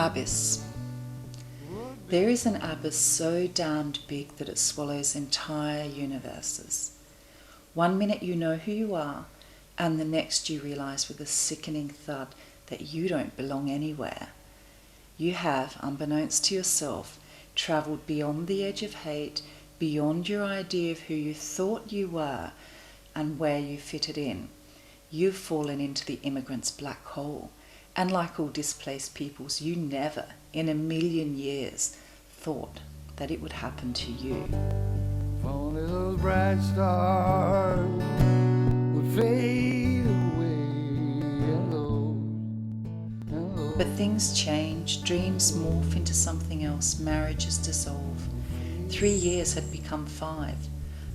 Abyss. There is an abyss so damned big that it swallows entire universes. One minute you know who you are, and the next you realise with a sickening thud that you don't belong anywhere. You have, unbeknownst to yourself, travelled beyond the edge of hate, beyond your idea of who you thought you were and where you fitted in. You've fallen into the immigrant's black hole, and like all displaced peoples, you never, in a million years, thought that it would happen to you. Only those bright stars would fade away, But things change, dreams morph into something else, marriages dissolve. 3 years had become 5,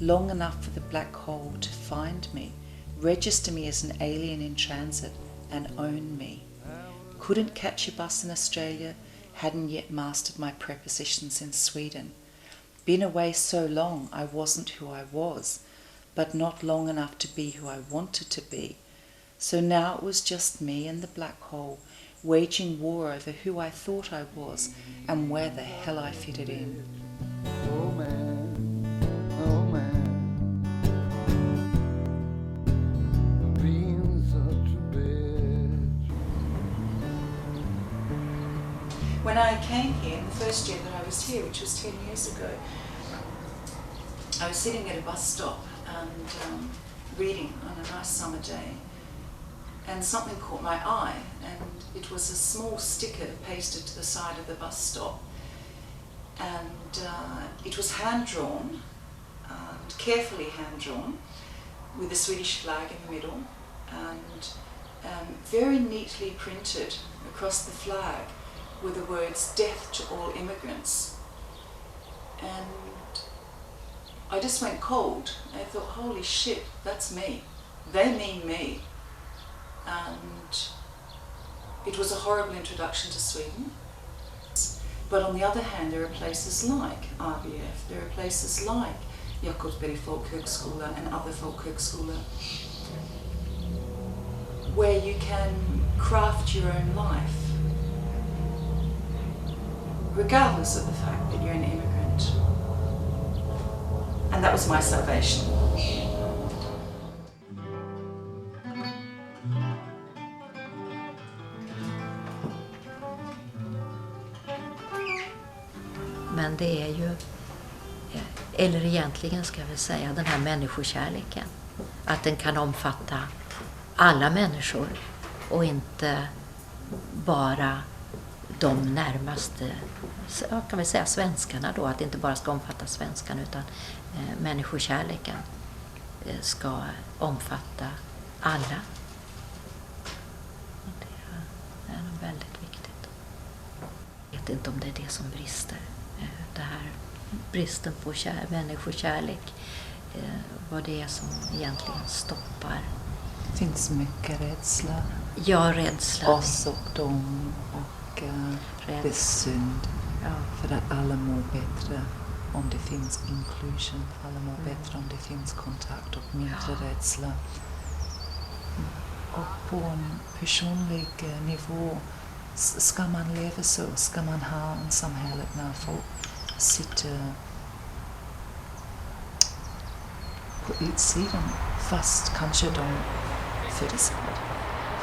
long enough for the black hole to find me, register me as an alien in transit, and own me. Couldn't catch a bus in Australia, hadn't yet mastered my prepositions in Sweden. Been away so long I wasn't who I was, but not long enough to be who I wanted to be. So now it was just me and the black hole, waging war over who I thought I was and where the hell I fitted in. oh man, being such a bitch. When I came here, in the first year that I was here, which was 10 years ago, I was sitting at a bus stop and reading on a nice summer day, and something caught my eye, and it was a small sticker pasted to the side of the bus stop, and it was hand-drawn, and carefully hand-drawn, with the Swedish flag in the middle, and very neatly printed across the flag were the words "Death to all immigrants." And I just went cold. I thought, holy shit, that's me. They mean me. And it was a horrible introduction to Sweden. But on the other hand, there are places like RBF, there are places like Jakobsberg folkhögskolor and other folkhögskolor where you can craft your own life regardless of the fact that you're an immigrant. And that was my salvation. Men det är ju, eller egentligen ska vi säga, den här människokärleken. Att den kan omfatta alla människor och inte bara de närmaste, kan vi säga svenskarna då, att det inte bara ska omfatta svenskarna utan människokärleken ska omfatta alla. Och det är nog väldigt viktigt. Jag vet inte om det är det som brister. Det här bristen på människokärlek, vad det är som egentligen stoppar. Det finns mycket rädsla. Ja, rädsla. Oss och dem och det är synd. Ja. För att alla mår bättre om det finns inclusion. Alla mår bättre om det finns kontakt och mindre rädsla. Och på en personlig nivå ska man leva så. Ska man ha en samhälle när folk sitter på utsidan fast kanske de föddes här.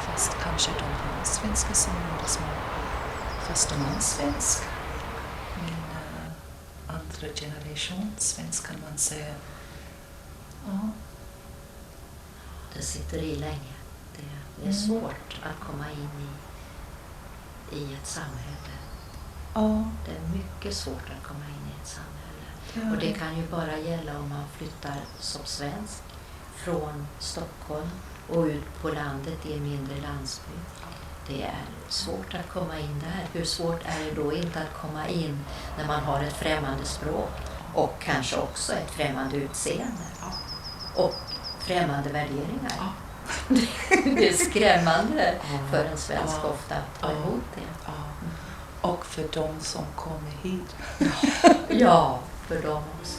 Fast kanske de har svenska som modersmål. Fast de är svensk. Min andra generation svensk kan man säga. Ja. Det sitter i länge. Det är svårt att komma in i ett samhälle. Ja. Det är mycket svårt att komma in i ett samhälle. Ja. Och det kan ju bara gälla om man flyttar som svensk från Stockholm och ut på landet i en mindre landsbygd. Det är svårt att komma in där. Hur svårt är det då inte att komma in när man har ett främmande språk och kanske också ett främmande utseende och främmande värderingar. Ja. Det är skrämmande för en svensk ofta att ta emot det. Ja. Och för de som kommer hit. Ja, för dem också.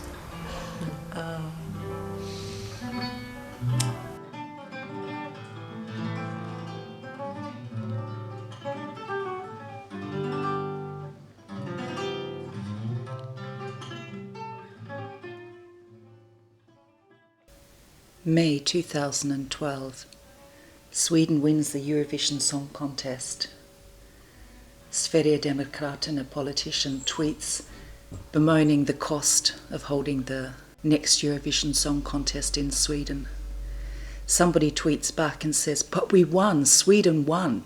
May 2012. Sweden wins the Eurovision Song Contest. Sverigedemokraten, a politician, tweets bemoaning the cost of holding the next Eurovision Song Contest in Sweden. Somebody tweets back and says, "But we won, Sweden won."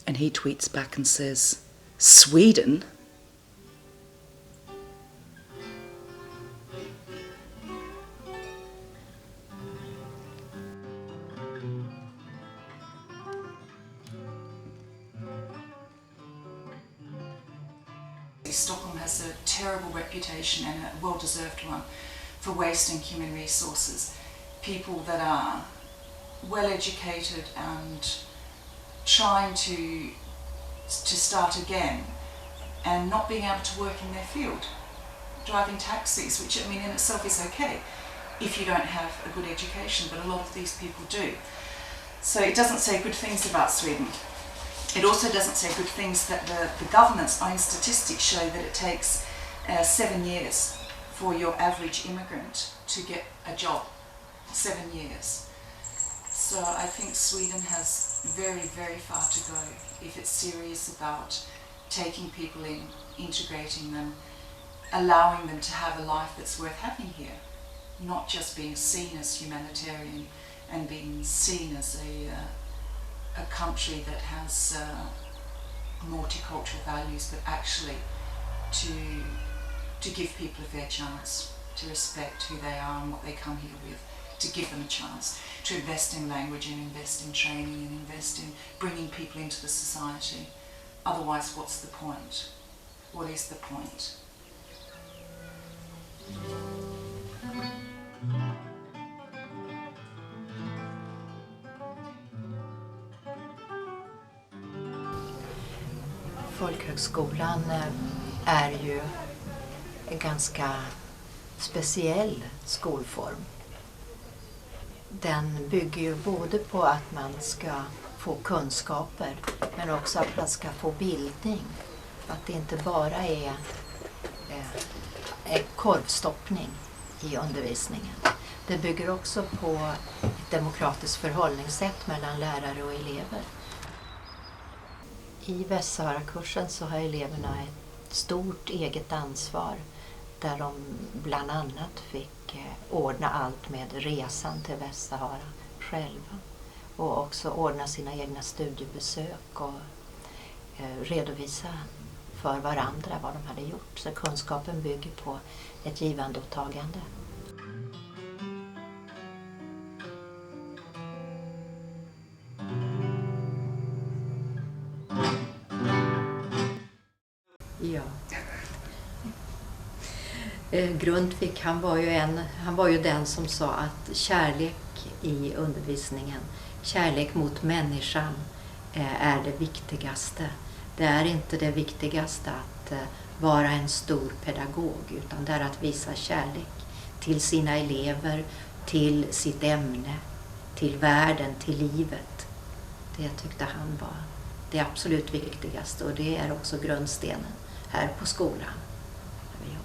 And he tweets back and says, "Sweden?" Stockholm has a terrible reputation, and a well-deserved one, for wasting human resources. People that are well-educated and trying to start again and not being able to work in their field. Driving taxis, which I mean in itself is okay if you don't have a good education, but a lot of these people do. So it doesn't say good things about Sweden. It also doesn't say good things that the government's own statistics show that it takes 7 years for your average immigrant to get a job. 7 years. So I think Sweden has very, very far to go if it's serious about taking people in, integrating them, allowing them to have a life that's worth having here, not just being seen as humanitarian and being seen as a country that has multicultural values, but actually to give people a fair chance, to respect who they are and what they come here with, to give them a chance, to invest in language and invest in training and invest in bringing people into the society. Otherwise, what's the point? What is the point? Folkhögskolan är ju en ganska speciell skolform. Den bygger ju både på att man ska få kunskaper men också att man ska få bildning. Att det inte bara är korvstoppning i undervisningen. Det bygger också på ett demokratiskt förhållningssätt mellan lärare och elever. I Västsahara-kursen så har eleverna ett stort eget ansvar där de bland annat fick ordna allt med resan till Västsahara själva och också ordna sina egna studiebesök och redovisa för varandra vad de hade gjort. Så kunskapen bygger på ett givande och tagande. Ja. Grundtvig, han var ju den som sa att kärlek i undervisningen, kärlek mot människan är det viktigaste. Det är inte det viktigaste att vara en stor pedagog, utan det är att visa kärlek till sina elever, till sitt ämne, till världen, till livet. Det tyckte han var det absolut viktigaste, och det är också grundstenen här på skolan där vi jobbar.